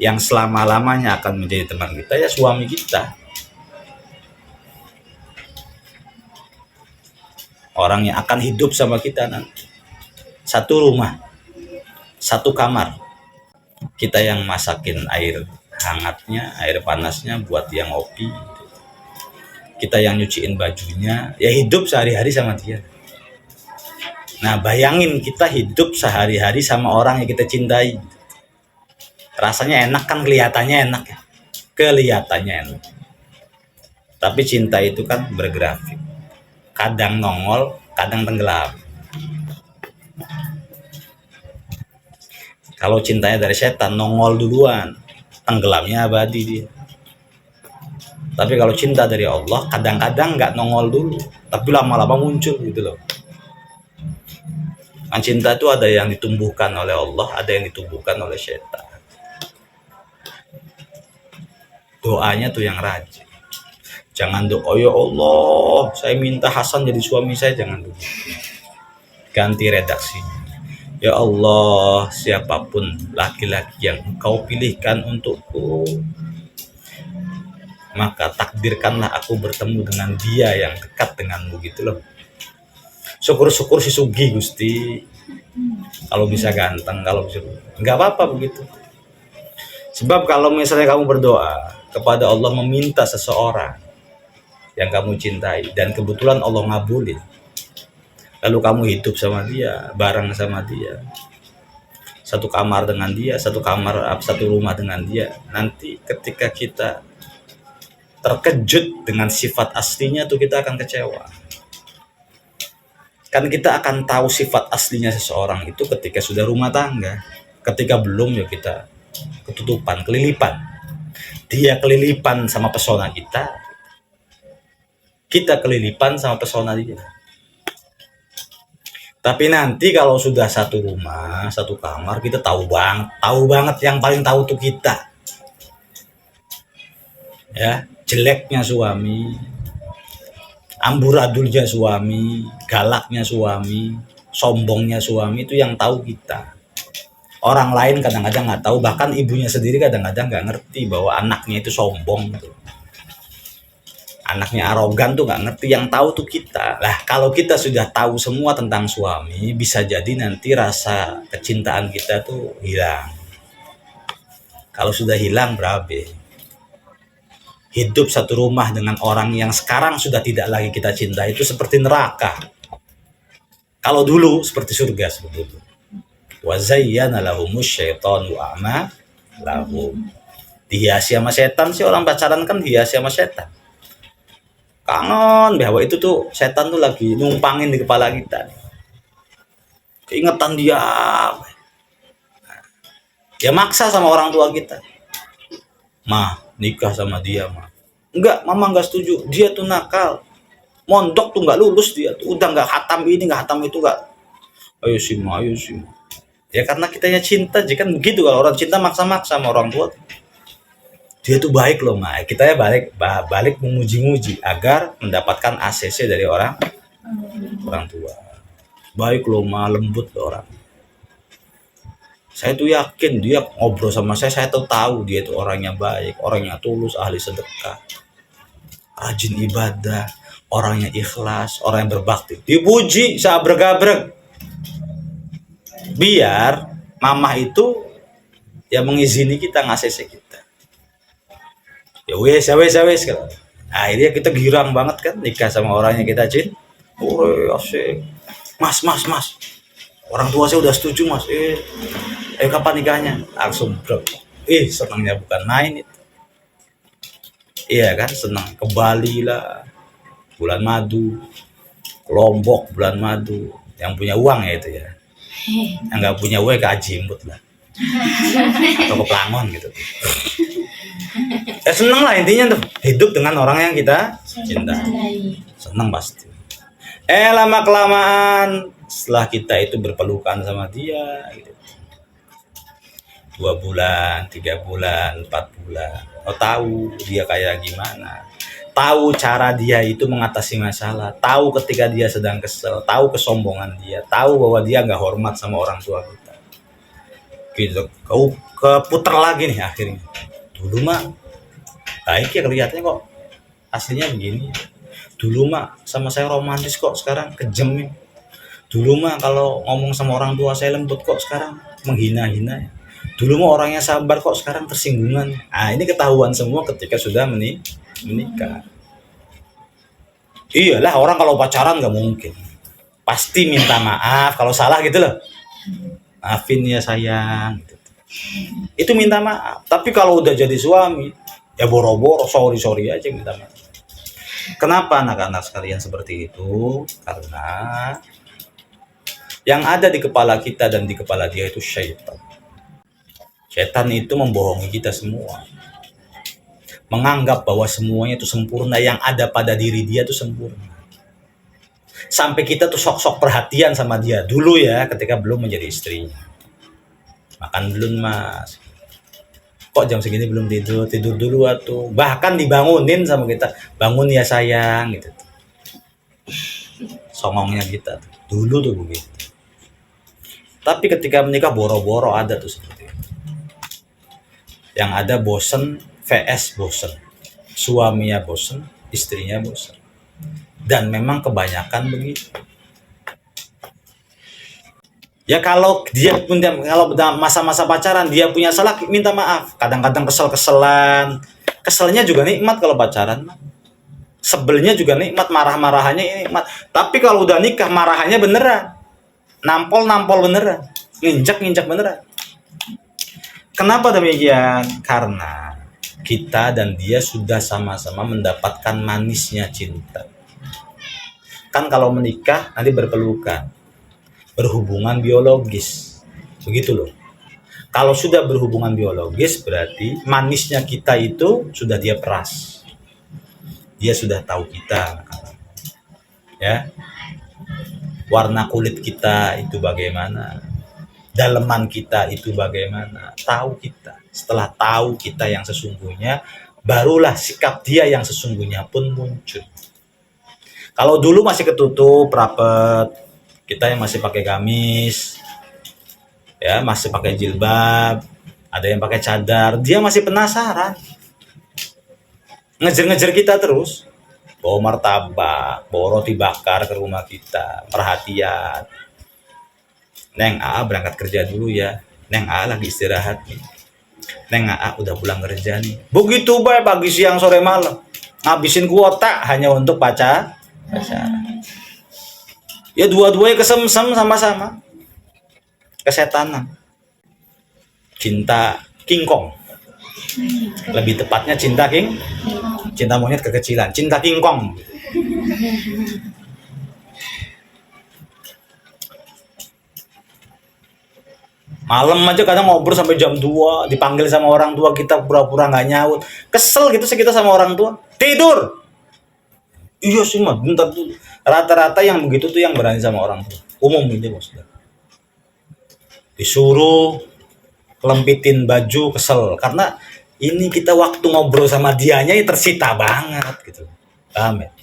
yang selama-lamanya akan menjadi teman kita ya suami kita. Orang yang akan hidup sama kita nanti. Satu rumah, satu kamar. Kita yang masakin air hangatnya, air panasnya buat dia ngopi. Kita yang nyuciin bajunya, ya hidup sehari-hari sama dia. Nah, bayangin kita hidup sehari-hari sama orang yang kita cintai. Rasanya enak kan, kelihatannya enak ya. Kelihatannya enak. Tapi cinta itu kan bergrafik. Kadang nongol, kadang tenggelam. Kalau cintanya dari setan, nongol duluan, tenggelamnya abadi dia. Tapi kalau cinta dari Allah, kadang-kadang nggak nongol dulu, tapi lama-lama muncul gitu loh. Kan cinta itu ada yang ditumbuhkan oleh Allah, ada yang ditumbuhkan oleh setan. Doanya tuh yang rajin. Jangan doa, ya Allah, saya minta Hasan jadi suami saya, jangan begitu. Ganti redaksinya. Ya Allah, siapapun laki-laki yang Engkau pilihkan untukku, maka takdirkanlah aku bertemu dengan dia yang dekat denganmu gitu loh. Syukur-syukur si Sugi Gusti. Kalau bisa ganteng, kalau bisa nggak apa-apa begitu. Sebab kalau misalnya kamu berdoa kepada Allah meminta seseorang yang kamu cintai dan kebetulan Allah ngabulin, lalu kamu hidup sama dia, bareng sama dia, satu kamar dengan dia, satu rumah dengan dia, nanti ketika kita terkejut dengan sifat aslinya tuh kita akan kecewa. Kan kita akan tahu sifat aslinya seseorang itu ketika sudah rumah tangga. Ketika belum ya kita ketutupan, kelilipan. Dia kelilipan sama pesona kita, kita kelilipan sama pesona dia. Tapi nanti kalau sudah satu rumah, satu kamar, kita tahu banget yang paling tahu tuh kita. Ya, jeleknya suami, amburadulnya suami, galaknya suami, sombongnya suami, itu yang tahu kita. Orang lain kadang-kadang nggak tahu, bahkan ibunya sendiri kadang-kadang nggak ngerti bahwa anaknya itu sombong tuh. Anaknya arogan tuh nggak ngerti, yang tahu tuh kita. Lah kalau kita sudah tahu semua tentang suami, bisa jadi nanti rasa kecintaan kita tuh hilang. Kalau sudah hilang berabe. Hidup satu rumah dengan orang yang sekarang sudah tidak lagi kita cinta itu seperti neraka. Kalau dulu seperti surga seperti itu. Wa zayyana lahumus syaitanu a'malahum. Dihiasi sama setan sih, orang pacaran kan dihiasi sama setan. Kangen bahwa itu tuh setan tuh lagi numpangin di kepala kita. Keingetan dia. Ya maksa sama orang tua kita. Mah, nikah sama dia, mah. Enggak, mama enggak setuju. Dia tuh nakal. Mondok tuh enggak lulus dia tuh. Udah enggak khatam ini, enggak khatam itu, enggak. Ayo sih, mah, ayo sih. Ya karena kitanya cinta, jika begitu kalau orang cinta maksa-maksa sama orang tua. Dia tuh baik loh, mah. Kita ya balik memuji-muji agar mendapatkan ACC dari orang tua. Baik loh, mah, lembut loh orang. Saya tuh yakin dia ngobrol sama saya tuh tahu dia itu orangnya baik, orangnya tulus, ahli sedekah, rajin ibadah, orangnya ikhlas, orang yang berbakti. Dipuji seabrek-abrek. Biar mama itu ya mengizini kita ngasih kita. Ya wes. Akhirnya kita girang banget kan nikah sama orang yang kita cinta. Oh, asik. Mas. Orang tua saya udah setuju, Mas. Kapan nikahnya? Langsung bro. Senangnya bukan main itu. Iya kan, senang. Ke Bali lah, bulan madu. Ke Lombok bulan madu. Yang punya uang ya itu ya. Yang nggak punya uang ke Ajimbut lah. Atau ke Plangon gitu. Senang lah intinya tuh. Hidup dengan orang yang kita cinta. Senang pasti. Lama kelamaan setelah kita itu berpelukan sama dia gitu. 2 bulan, 3 bulan, 4 bulan. Tahu dia kayak gimana. Tahu cara dia itu mengatasi masalah. Tahu ketika dia sedang kesel. Tahu kesombongan dia. Tahu bahwa dia nggak hormat sama orang tua kita. gitu. Kau keputar lagi nih akhirnya. Dulu mah baik ya kelihatannya, kok aslinya begini. Dulu mah sama saya romantis, kok sekarang kejam nih. Dulu mah kalau ngomong sama orang tua saya lembut, kok sekarang menghina-hina ya. Dulu mah orangnya sabar, kok sekarang tersinggungan. Ah, ini ketahuan semua ketika sudah menikah. Iyalah, orang kalau pacaran nggak mungkin pasti minta maaf kalau salah gitu loh. Maafin ya sayang gitu. Itu minta maaf. Tapi kalau udah jadi suami, ya boro-boro sorry aja minta maaf. Kenapa anak-anak sekalian seperti itu? Karena yang ada di kepala kita dan di kepala dia itu syaitan. Syaitan itu membohongi kita semua. Menganggap bahwa semuanya itu sempurna, yang ada pada diri dia itu sempurna. Sampai kita tuh sok-sok perhatian sama dia dulu ya, ketika belum menjadi istrinya. Makan belum mas? Kok jam segini belum tidur? Tidur dulu atuh. Bahkan dibangunin sama kita, bangun ya sayang gitu. Songongnya kita dulu tuh begitu. Tapi ketika menikah boro-boro ada tuh seperti itu. Yang ada bosen vs bosen. Suaminya bosen, istrinya bosen. Dan memang kebanyakan begitu. Ya kalau dia punya, kalau masa-masa pacaran dia punya salah, minta maaf. Kadang-kadang kesel-keselan. Keselnya juga nikmat kalau pacaran. Sebelnya juga nikmat, marah-marahannya nikmat. Tapi kalau udah nikah marahannya beneran. Nampol beneran. Nginjak beneran. Kenapa demikian? Karena kita dan dia sudah sama-sama mendapatkan manisnya cinta. Kan kalau menikah nanti berpelukan, berhubungan biologis, begitu loh. Kalau sudah berhubungan biologis berarti manisnya kita itu sudah dia peras, dia sudah tahu kita, ya, warna kulit kita itu bagaimana, daleman kita itu bagaimana, tahu kita. Setelah tahu kita yang sesungguhnya, barulah sikap dia yang sesungguhnya pun muncul. Kalau dulu masih ketutup rapet, kita yang masih pakai gamis, ya masih pakai jilbab, ada yang pakai cadar, dia masih penasaran, ngejar-ngejar kita terus, bawa martabak, bawa roti bakar ke rumah kita, perhatian. Neng AA berangkat kerja dulu ya, Neng AA lagi istirahat nih, Neng AA udah pulang kerja nih. Begitu baik pagi siang sore malam, ngabisin kuota hanya untuk pacaran. Ya dua-duanya kesemsem sama-sama. Kesetanan. Cinta King Kong. Lebih tepatnya cinta cinta monyet kekecilan, cinta King Kong. Malam aja kadang ngobrol sampai jam 2, dipanggil sama orang tua kita pura-pura nggak nyaut. Kesel gitu sih kita sama orang tua. Tidur. Iya sih mah, bentar tuh. Rata-rata yang begitu tuh yang berani sama orang tua. Umum ini maksudnya. Disuruh lempitin baju, kesel. Karena ini kita waktu ngobrol sama dianya ya tersita banget gitu. Paham ya?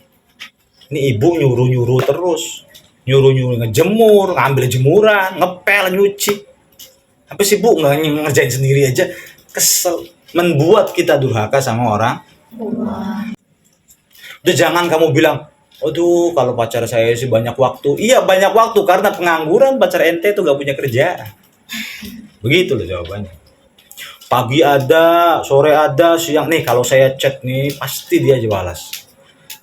Ini ibu nyuruh-nyuruh terus. Nyuruh-nyuruh ngejemur, ngambil jemuran, ngepel, nyuci. Apa sih bu nggak ngerjain sendiri aja? Kesel. Membuat kita durhaka sama orang. Udah jangan kamu bilang, aduh kalau pacar saya sih banyak waktu. Iya banyak waktu karena pengangguran, pacar ente tuh gak punya kerjaan. Begitu loh jawabannya. Pagi ada, sore ada, siang nih kalau saya chat nih pasti dia balas.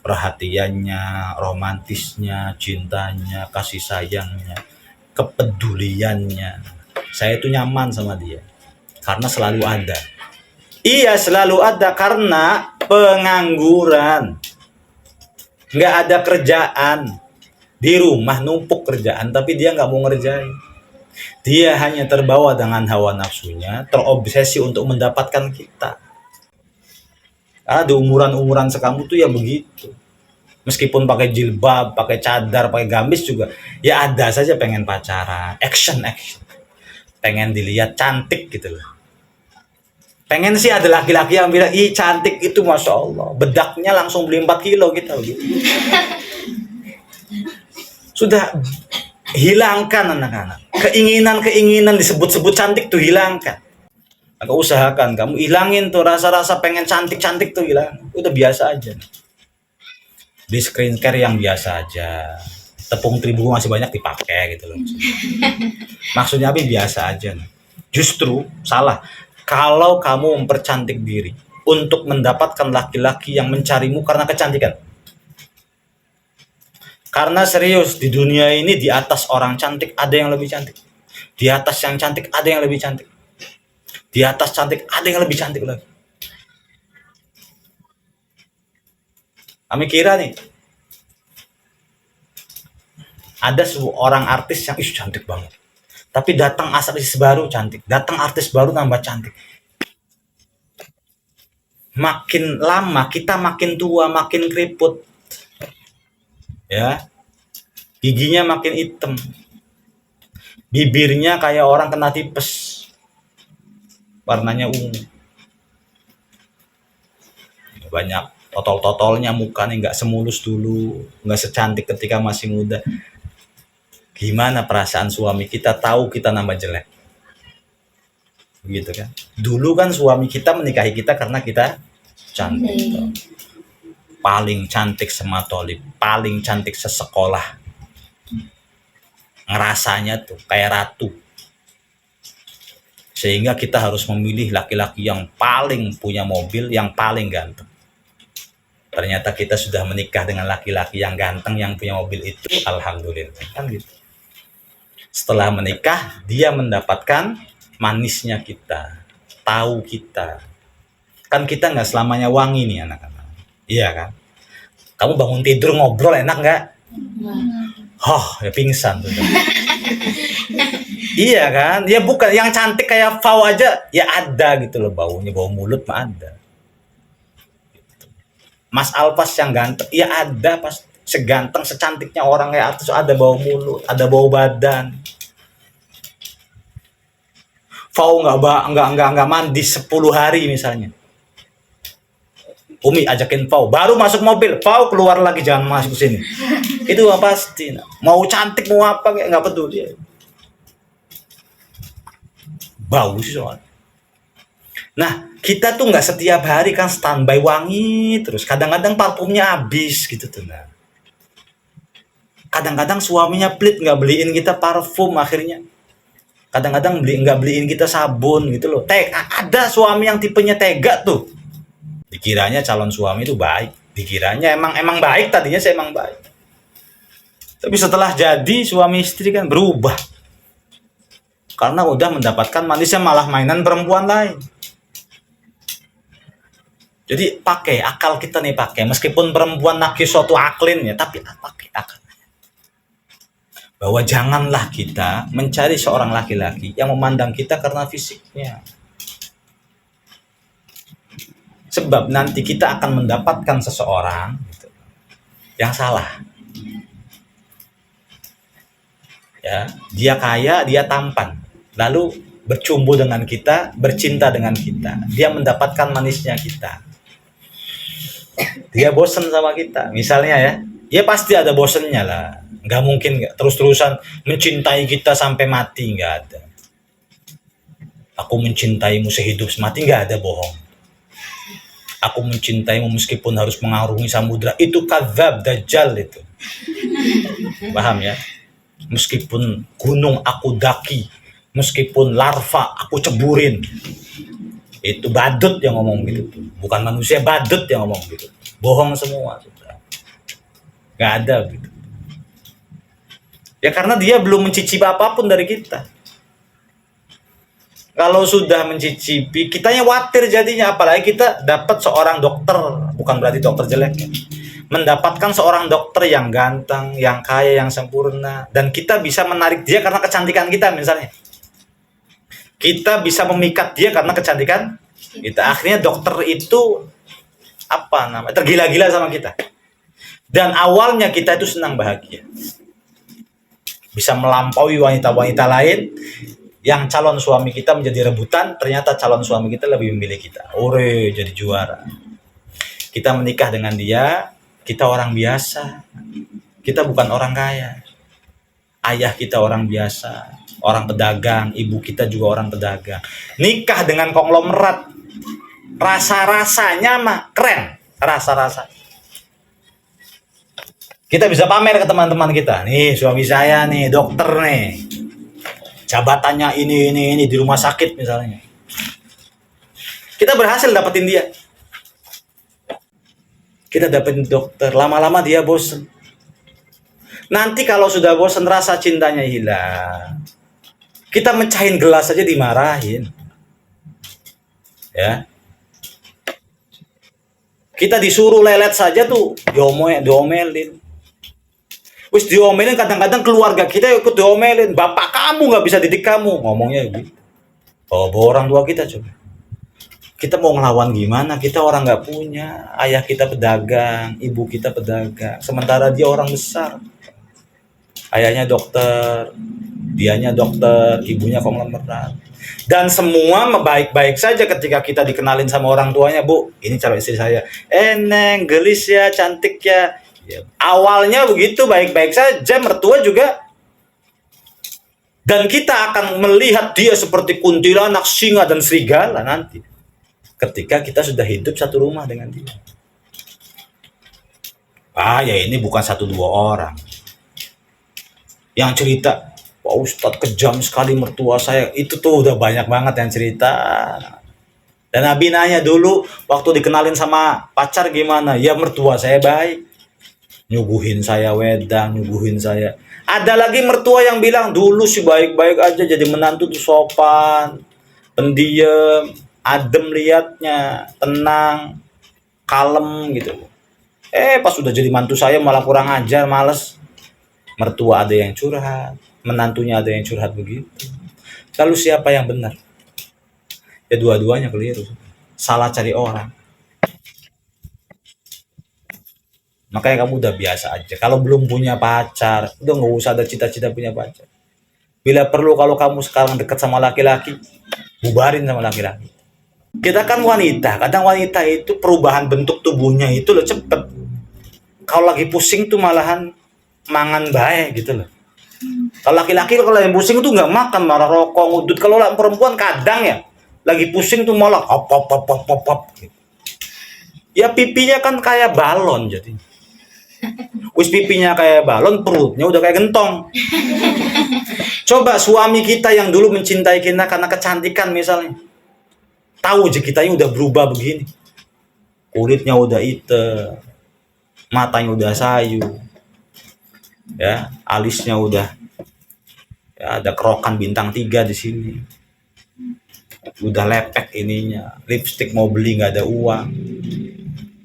Perhatiannya, romantisnya, cintanya, kasih sayangnya, kepeduliannya. Saya tuh nyaman sama dia karena selalu ada. Iya selalu ada karena pengangguran. Nggak ada kerjaan, di rumah numpuk kerjaan, tapi dia nggak mau ngerjain. Dia hanya terbawa dengan hawa nafsunya, terobsesi untuk mendapatkan kita. Karena di umuran-umuran sekamu tuh ya begitu. Meskipun pakai jilbab, pakai cadar, pakai gamis juga, ya ada saja pengen pacaran, action, pengen dilihat cantik gitu loh. Pengen sih ada laki-laki yang bilang, ih cantik itu Masya Allah. Bedaknya langsung beli 4 kilo gitu. Sudah, Hilangkan anak-anak. Keinginan-keinginan disebut-sebut cantik tuh hilangkan. Maka usahakan kamu hilangin tuh rasa-rasa pengen cantik-cantik tuh hilang. Udah biasa aja. Di skincare yang biasa aja. Tepung terigu masih banyak dipakai gitu loh. Maksudnya apa? Biasa aja. Justru salah kalau kamu mempercantik diri untuk mendapatkan laki-laki yang mencarimu karena kecantikan. Karena serius di dunia ini di atas orang cantik ada yang lebih cantik. Di atas yang cantik ada yang lebih cantik. Di atas cantik ada yang lebih cantik lagi. Kami kira nih ada seorang artis yang cantik banget. Tapi datang artis baru cantik, datang artis baru nambah cantik. Makin lama kita makin tua, makin keriput. Ya. Giginya makin hitam. Bibirnya kayak orang kena tipes. Warnanya ungu. Banyak totol-totolnya, mukanya nggak semulus dulu, nggak secantik ketika masih muda. Gimana perasaan suami kita tahu kita nambah jelek? Begitu kan? Dulu kan suami kita menikahi kita karena kita cantik. Paling cantik sematolip, paling cantik sesekolah. Ngerasanya tuh kayak ratu. Sehingga kita harus memilih laki-laki yang paling punya mobil, yang paling ganteng. Ternyata kita sudah menikah dengan laki-laki yang ganteng, yang punya mobil itu, alhamdulillah. Kan gitu. Setelah menikah, dia mendapatkan manisnya kita, tahu kita. Kan kita nggak selamanya wangi nih anak-anak. Iya kan? Kamu bangun tidur ngobrol enak nggak? Ya pingsan tuh. Iya kan? Ya bukan yang cantik kayak Fau aja ya ada gitu loh, baunya, bau mulut mah ada. Mas Alpas yang ganteng ya ada, pas seganteng secantiknya orang kayak artis ada bau mulut, ada bau badan. Fau nggak mandi 10 hari misalnya. Umi ajakin Fau, baru masuk mobil, Fau keluar lagi, jangan masuk sini. Itu pasti. Mau cantik mau apa kayak nggak peduli. Bau sih soalnya. Nah, kita tuh nggak setiap hari kan standby wangi terus. Kadang-kadang parfumnya habis gitu tuh. Nah. Kadang-kadang suaminya pelit nggak beliin kita parfum akhirnya. Kadang-kadang nggak beliin kita sabun gitu loh. Ada suami yang tipenya tega tuh. Dikiranya calon suami itu baik. Dikiranya emang baik, tadinya saya emang baik. Tapi setelah jadi suami istri kan berubah. Karena udah mendapatkan manisnya malah mainan perempuan lain. Jadi pakai akal kita nih, pakai. Meskipun perempuan nagih suatu aklin ya, tapi pakai akal. Bahwa janganlah kita mencari seorang laki-laki yang memandang kita karena fisiknya. Sebab nanti kita akan mendapatkan seseorang gitu, yang salah. Ya, dia kaya, dia tampan. Lalu bercumbu dengan kita, bercinta dengan kita. Dia mendapatkan manisnya kita. Dia bosen sama kita, misalnya ya. Ya pasti ada bosennya lah. Nggak mungkin terus-terusan mencintai kita sampai mati, nggak ada. Aku mencintaimu sehidup semati, nggak ada, bohong. Aku mencintaimu meskipun harus mengarungi samudra, itu kadzab, dajjal itu. Paham ya? Meskipun gunung aku daki, meskipun larva aku ceburin, itu badut yang ngomong gitu. Bukan manusia, badut yang ngomong gitu. Bohong semua. Nggak ada gitu. Ya karena dia belum mencicipi apapun dari kita. Kalau sudah mencicipi, kitanya khawatir jadinya. Apalagi kita dapat seorang dokter, bukan berarti dokter jelek ya. Mendapatkan seorang dokter yang ganteng, yang kaya, yang sempurna, dan kita bisa menarik dia karena kecantikan kita misalnya. Kita bisa memikat dia karena kecantikan kita. Akhirnya dokter itu tergila-gila sama kita. Dan awalnya kita itu senang, bahagia. Bisa melampaui wanita-wanita lain. Yang calon suami kita menjadi rebutan, ternyata calon suami kita lebih memilih kita. Ore, jadi juara. Kita menikah dengan dia, kita orang biasa. Kita bukan orang kaya. Ayah kita orang biasa, orang pedagang, ibu kita juga orang pedagang. Nikah dengan konglomerat, rasa-rasanya mah keren, rasa-rasa. Kita bisa pamer ke teman-teman kita, nih suami saya nih dokter nih, jabatannya ini di rumah sakit misalnya. Kita berhasil dapetin dia. Kita dapetin dokter, lama-lama dia bosen. Nanti kalau sudah bosen, rasa cintanya hilang. Kita mecahin gelas aja dimarahin. Ya. Kita disuruh lelet saja tuh diomelin. Wis diomelin, kadang-kadang keluarga kita ikut diomelin. Bapak kamu nggak bisa didik kamu, ngomongnya gitu. Oh, orang tua kita coba. Kita mau ngelawan gimana? Kita orang nggak punya. Ayah kita pedagang, ibu kita pedagang. Sementara dia orang besar. Ayahnya dokter, dianya dokter, ibunya konglomerat. Dan semua baik-baik saja ketika kita dikenalin sama orang tuanya, Bu, ini calon istri saya. Neng, gelis ya, cantik ya. Awalnya begitu, baik-baik saja, mertua juga. Dan kita akan melihat dia seperti kuntilanak, singa, dan serigala nanti. Ketika kita sudah hidup satu rumah dengan dia. Ya ini bukan 1-2 orang. Yang cerita, Pak Ustadz kejam sekali mertua saya. Itu tuh udah banyak banget yang cerita. Dan Nabi nanya dulu, waktu dikenalin sama pacar gimana? Ya mertua saya baik. Nyuguhin saya wedang, nyuguhin saya. Ada lagi mertua yang bilang, dulu sih baik-baik aja, jadi menantu tuh sopan, pendiam, adem liatnya, tenang, kalem gitu. Pas udah jadi mantu saya malah kurang ajar, males. Mertua ada yang curhat, menantunya ada yang curhat begitu. Lalu siapa yang benar? Ya dua-duanya keliru. Salah cari orang. Makanya kamu udah biasa aja. Kalau belum punya pacar, udah nggak usah ada cita-cita punya pacar. Bila perlu kalau kamu sekarang dekat sama laki-laki, bubarin sama laki-laki. Kita kan wanita, kadang wanita itu perubahan bentuk tubuhnya itu loh cepet. Kalau lagi pusing tuh malahan mangan baik gitu loh. Kalau laki-laki kalau yang pusing tuh nggak makan, malah rokok ngudut. Kalau perempuan kadang ya lagi pusing tuh malah pop gitu. Ya pipinya kan kayak balon jadi. Wis pipinya kayak balon, perutnya udah kayak gentong. Coba suami kita yang dulu mencintai kita karena kecantikan misalnya, tahu aja kitanya udah berubah begini, kulitnya udah hitam, matanya udah sayu, ya alisnya udah ya ada kerokan bintang 3 di sini, udah lepek ininya, lipstick mau beli nggak ada uang,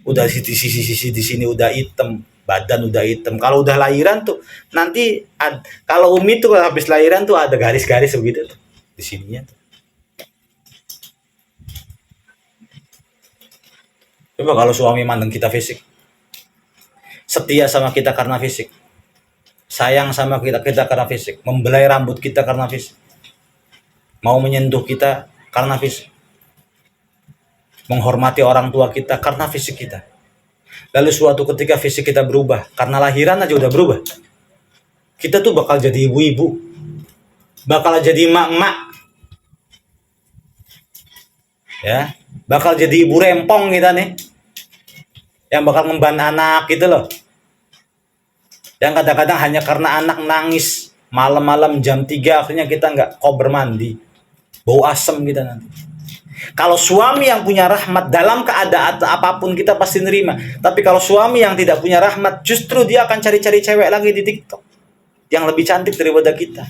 udah sisi di sini udah hitam, badan udah hitam. Kalau udah lahiran tuh nanti kalau Umi tuh habis lahiran tuh ada garis-garis begitu tuh di sininya tuh. Coba kalau suami mandang kita fisik, setia sama kita karena fisik, sayang sama kita karena fisik, membelai rambut kita karena fisik, mau menyentuh kita karena fisik, menghormati orang tua kita karena fisik kita. Lalu suatu ketika fisik kita berubah, karena lahiran aja udah berubah, kita tuh bakal jadi ibu-ibu, bakal jadi emak-emak, ya, bakal jadi ibu rempong kita nih, yang bakal ngemban anak gitu loh. Yang kadang-kadang hanya karena anak nangis malam-malam jam 3 akhirnya kita nggak kober mandi, bau asem kita nanti. Kalau suami yang punya rahmat dalam keadaan apapun kita pasti nerima. Tapi kalau suami yang tidak punya rahmat, justru dia akan cari-cari cewek lagi di TikTok yang lebih cantik daripada kita.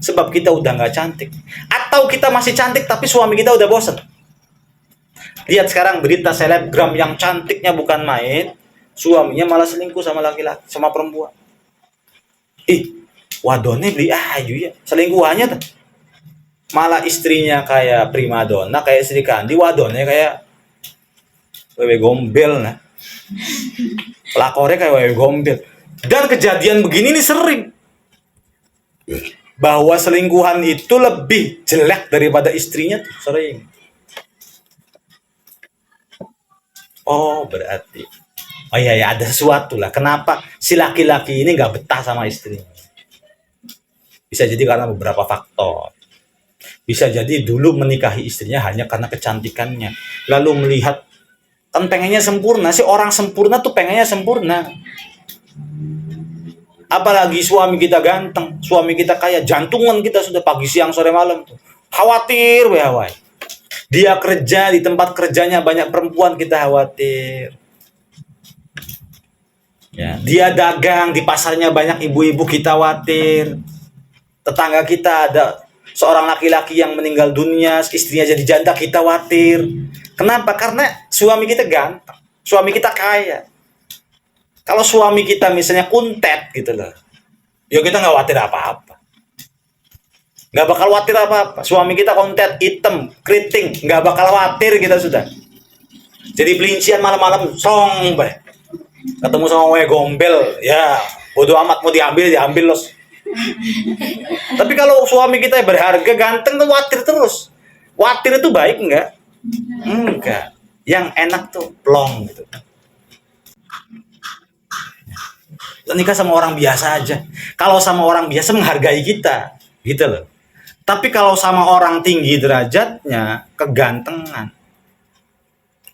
Sebab kita udah nggak cantik. Atau kita masih cantik tapi suami kita udah bosan. Lihat sekarang berita selebgram yang cantiknya bukan main, suaminya malah selingkuh sama laki-laki, sama perempuan. Wadone beli ayu ya, selingkuhannya tuh. Malah istrinya kayak primadona, kayak Sri Kandi, wadonnya kayak wewe gombel nah. Pelakornya kayak wewe gombel. Dan kejadian begini nih sering. Bahwa selingkuhan itu lebih jelek daripada istrinya tuh sering. Oh berarti, oh iya ya ada sesuatu lah. Kenapa si laki-laki ini nggak betah sama istrinya? Bisa jadi karena beberapa faktor. Bisa jadi dulu menikahi istrinya hanya karena kecantikannya. Lalu melihat, kan pengennya sempurna. Si orang sempurna tuh pengennya sempurna. Apalagi suami kita ganteng, suami kita kaya, jantungan kita sudah pagi, siang, sore, malam tuh. Khawatir, wahai. Dia kerja di tempat kerjanya banyak perempuan, kita khawatir. Ya, dia dagang di pasarnya banyak ibu-ibu, kita khawatir. Tetangga kita ada seorang laki-laki yang meninggal dunia, istrinya jadi janda, kita khawatir. Kenapa? Karena suami kita ganteng, suami kita kaya. Kalau suami kita misalnya kuntet gitu loh, ya kita nggak khawatir apa-apa. Nggak bakal khawatir apa-apa. Suami kita kuntet, hitam, keriting, nggak bakal khawatir kita sudah. Jadi pelincian malam-malam, song, ketemu sama wewe gombel, ya bodo amat, mau diambil los. Tapi kalau suami kita berharga, ganteng, tuh khawatir terus. Khawatir itu baik enggak? Enggak. Yang enak tuh plong gitu. Kita nikah sama orang biasa aja. Kalau sama orang biasa menghargai kita, gitu loh. Tapi kalau sama orang tinggi derajatnya, kegantengan,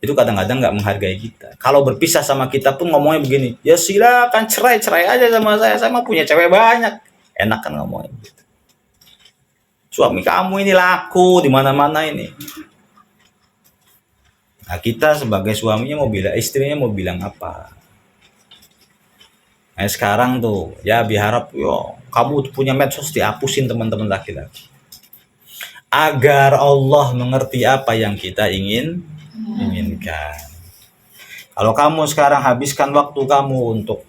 itu kadang-kadang nggak menghargai kita. Kalau berpisah sama kita pun ngomongnya begini, ya silakan cerai aja sama saya mah punya cewek banyak. Enak kan ngomongnya gitu. Suami kamu ini laku di mana-mana ini. Nah, kita sebagai suaminya mau bilang, istrinya mau bilang apa? Nah, sekarang tuh ya biharap yo kamu punya medsos dihapusin teman-teman laki-laki. Agar Allah mengerti apa yang kita inginkan. Kalau kamu sekarang habiskan waktu kamu untuk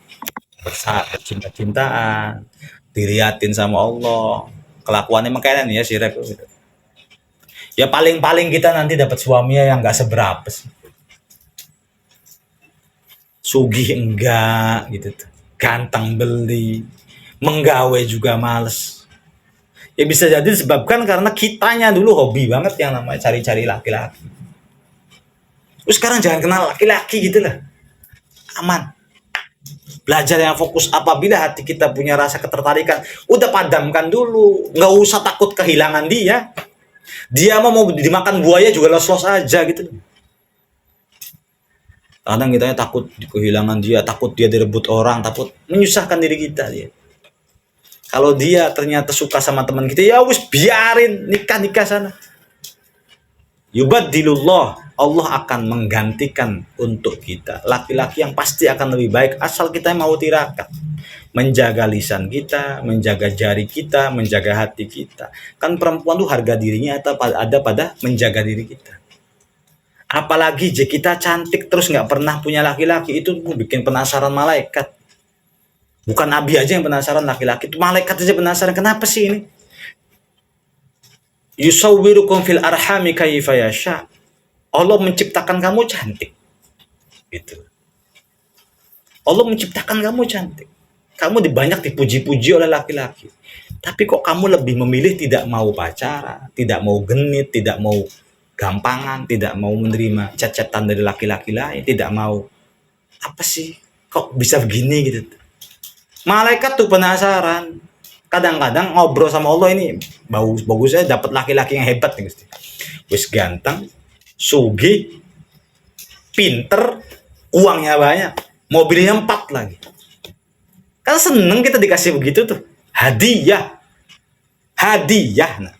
cinta-cintaan, diliatin sama Allah, kelakuannya makanya nih ya si Rep gitu. Ya paling-paling kita nanti dapat suaminya yang nggak seberapa sih. Sugih enggak gitu tuh. Ganteng beli, menggawe juga males. Ya bisa jadi disebabkan karena kitanya dulu hobi banget yang namanya cari-cari laki-laki. Terus sekarang jangan kenal laki-laki gitu lah. Aman. Belajar yang fokus. Apabila hati kita punya rasa ketertarikan, udah padamkan dulu. Nggak usah takut kehilangan dia. Dia mau dimakan buaya juga los-los aja gitu. Kadang kita takut kehilangan dia, takut dia direbut orang, takut menyusahkan diri kita dia. Kalau dia ternyata suka sama teman kita, ya wis biarin, nikah sana. Yubaddilullah, Allah akan menggantikan untuk kita laki-laki yang pasti akan lebih baik asal kita mau tirakat. Menjaga lisan kita, menjaga jari kita, menjaga hati kita. Kan perempuan tuh harga dirinya ada pada menjaga diri kita. Apalagi jika kita cantik terus nggak pernah punya laki-laki, itu bikin penasaran malaikat. Bukan Nabi aja yang penasaran, laki-laki itu malaikat aja penasaran, kenapa sih ini? Yusawwirukum fil arhami kaifa yasha. Allah menciptakan kamu cantik. Gitu. Allah menciptakan kamu cantik. Kamu banyak dipuji-puji oleh laki-laki. Tapi kok kamu lebih memilih tidak mau pacaran, tidak mau genit, tidak mau gampangan, tidak mau menerima chat-chatan dari laki-laki lain, tidak mau. Apa sih? Kok bisa begini gitu? Malaikat tuh penasaran. Kadang-kadang ngobrol sama Allah ini bagusnya dapat laki-laki yang hebat nih Gusti. Wis ganteng, sugih, pinter, uangnya banyak, mobilnya 4 lagi. Kan seneng kita dikasih begitu tuh. Hadiah. Nah.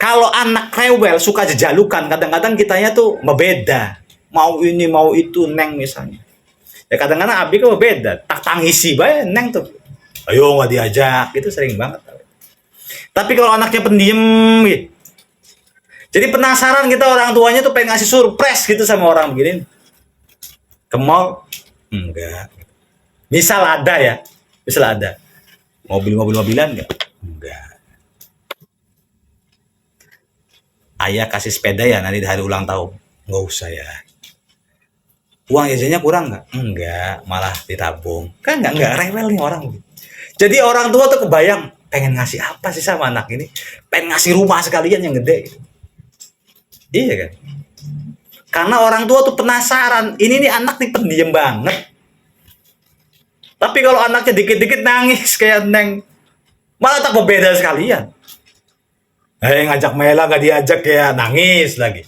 Kalau anak rewel suka jejalukan, kadang-kadang kitanya tuh membeda. Mau ini, mau itu, neng misalnya. Ya kadang-kadang Abi kan beda, tak tangisi bae neng tuh. Ayo nggak diajak, itu sering banget. Tapi kalau anaknya pendiam gitu. Jadi penasaran kita orang tuanya tuh pengen ngasih surprise gitu sama orang begini. Ke mall? Enggak. Misal ada. Mobilan enggak? Enggak. Ayah kasih sepeda ya nanti di hari ulang tahun. Enggak usah ya. Uang jajannya kurang nggak? Enggak, malah ditabung. Kan enggak rewel nih orang. Jadi orang tua tuh kebayang, pengen ngasih apa sih sama anak ini? Pengen ngasih rumah sekalian yang gede. Iya kan? Karena orang tua tuh penasaran, ini nih anak nih pendiam banget. Tapi kalau anaknya dikit-dikit nangis kayak neng, Malah tak berbeda sekalian. Ngajak Mela gak diajak ya nangis lagi.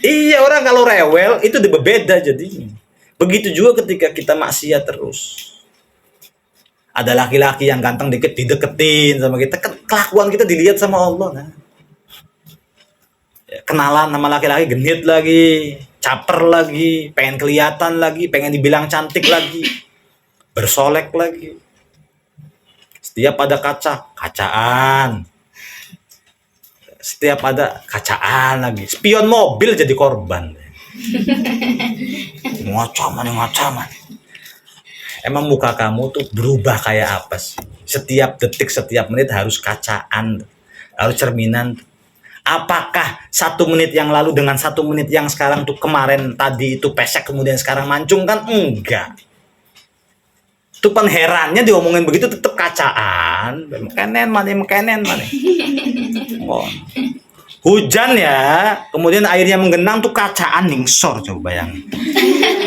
Iya, orang kalau rewel itu berbeda jadinya. Begitu juga ketika kita maksiat terus. Ada laki-laki yang ganteng dikit dideketin sama kita, kelakuan kita dilihat sama Allah. Nah. Kenalan sama laki-laki genit lagi, caper lagi, pengen kelihatan lagi, pengen dibilang cantik lagi, bersolek lagi. Setiap ada kacaan. Setiap ada kacaan lagi. Spion mobil jadi korban. Ngocaman. Emang muka kamu tuh berubah kayak apa sih? Setiap detik, setiap menit harus kacaan, harus cerminan. Apakah 1 menit yang lalu dengan 1 menit yang sekarang tuh kemarin tadi itu pesek kemudian sekarang mancung kan? Enggak. Itu kan herannya diomongin begitu tetap kacaan. Mekenen mana. Oh. Hujan ya, kemudian airnya menggenang tuh kacaan ningsor, coba bayangin.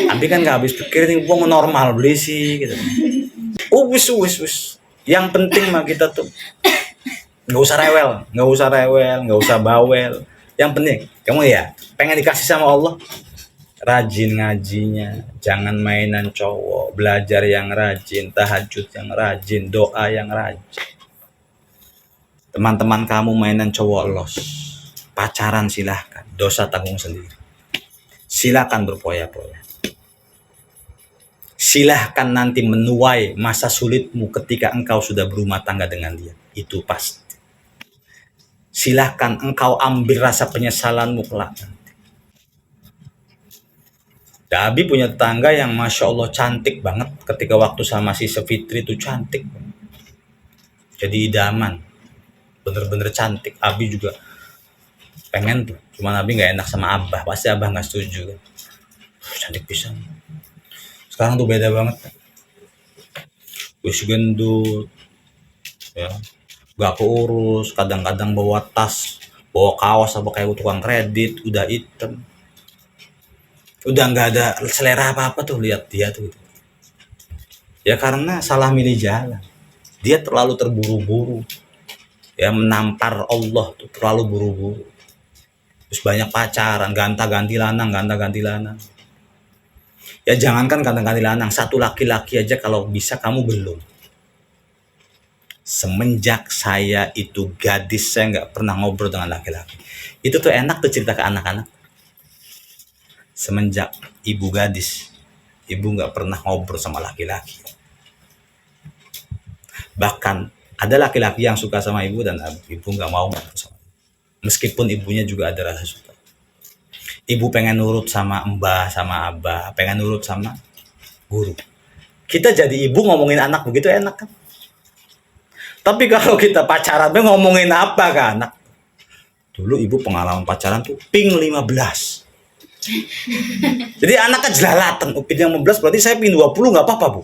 Tapi kan nggak habis pikir nih, gua normal beli sih gitu. Wis. Yang penting mah kita tuh nggak usah rewel, nggak usah bawel. Yang penting kamu ya pengen dikasih sama Allah, rajin ngajinya, jangan mainan cowok, belajar yang rajin, tahajud yang rajin, doa yang rajin. Teman-teman kamu mainan cowok los, pacaran silahkan, dosa tanggung sendiri. Silahkan berpoya-poya. Silahkan nanti menuai masa sulitmu ketika engkau sudah berumah tangga dengan dia. Itu pasti. Silahkan engkau ambil rasa penyesalanmu kelak nanti. Dabi punya tetangga yang Masya Allah cantik banget. Ketika waktu sama si Fitri itu cantik. Jadi idaman. Bener-bener cantik. Abi juga pengen tuh. Cuman Abi gak enak sama Abah. Pasti Abah gak setuju kan. Cantik pisan. Sekarang tuh beda banget. Wis gendut. Ya. Gak keurus. Kadang-kadang bawa tas. Bawa kaos apa kayak tukang kredit. Udah hitam. Udah gak ada selera apa-apa tuh lihat dia tuh. Ya karena salah milih jalan. Dia terlalu terburu-buru. Ya menampar Allah tuh terlalu buru-buru. Terus banyak pacaran, ganta-ganti lanang. Ya jangankan ganta-ganti lanang, satu laki-laki aja kalau bisa kamu belum. Semenjak saya itu gadis, saya nggak pernah ngobrol dengan laki-laki. Itu tuh enak tuh cerita ke anak-anak. Semenjak ibu gadis, ibu nggak pernah ngobrol sama laki-laki. Bahkan ada laki-laki yang suka sama ibu dan ibu nggak mau ngobrol sama. Meskipun ibunya juga ada rasa suka. Ibu pengen nurut sama mbah, sama abah, pengen nurut sama guru. Kita jadi ibu ngomongin anak begitu enak kan? Tapi kalau kita pacaran ngomongin apa ke anak? Dulu ibu pengalaman pacaran tuh ping 15. Jadi anak kan jelalatan, ping 15 berarti saya ping 20 nggak apa-apa bu.